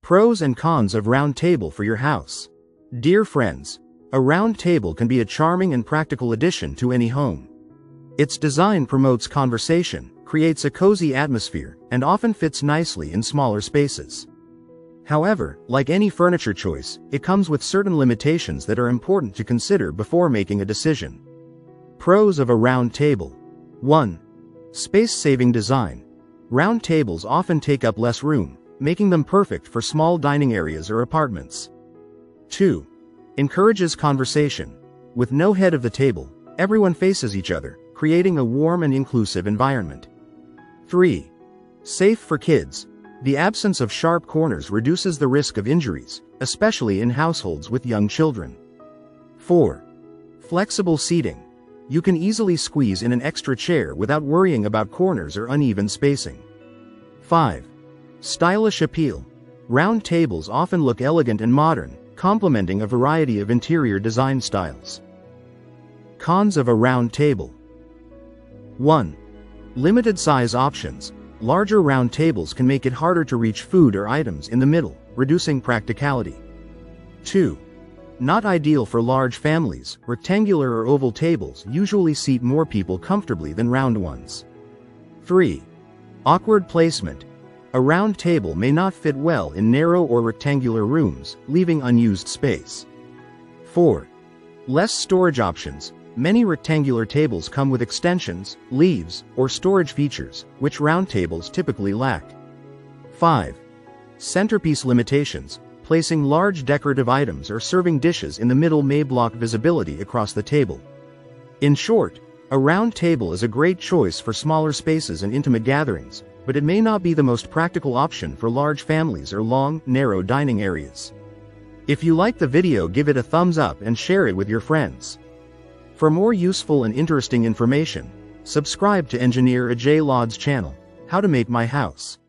Pros and cons of round table for your house. Dear friends, a round table can be a charming and practical addition to any home. Its design promotes conversation, creates a cozy atmosphere, and often fits nicely in smaller spaces. However, like any furniture choice, it comes with certain limitations that are important to consider before making a decision. Pros of a round table. 1. Space-saving design. Round tables often take up less room, making them perfect for small dining areas or apartments. 2. Encourages conversation. With no head of the table, everyone faces each other, creating a warm and inclusive environment. 3. Safe for kids. The absence of sharp corners reduces the risk of injuries, especially in households with young children. 4. Flexible seating. You can easily squeeze in an extra chair without worrying about corners or uneven spacing. 5. Stylish appeal. Round tables often look elegant and modern, complementing a variety of interior design styles. Cons of a round table. 1. Limited size options. Larger round tables can make it harder to reach food or items in the middle, reducing practicality. 2. Not ideal for large families. Rectangular or oval tables usually seat more people comfortably than round ones. 3. Awkward placement. A round table may not fit well in narrow or rectangular rooms, leaving unused space. 4. Less storage options. Many rectangular tables come with extensions, leaves, or storage features, which round tables typically lack. 5. Centerpiece limitations. Placing large decorative items or serving dishes in the middle may block visibility across the table. In short, a round table is a great choice for smaller spaces and intimate gatherings, but it may not be the most practical option for large families or long, narrow dining areas. If you liked the video, give it a thumbs up and share it with your friends. For more useful and interesting information, subscribe to Engineer Ajay Lod's channel, How to Make My House.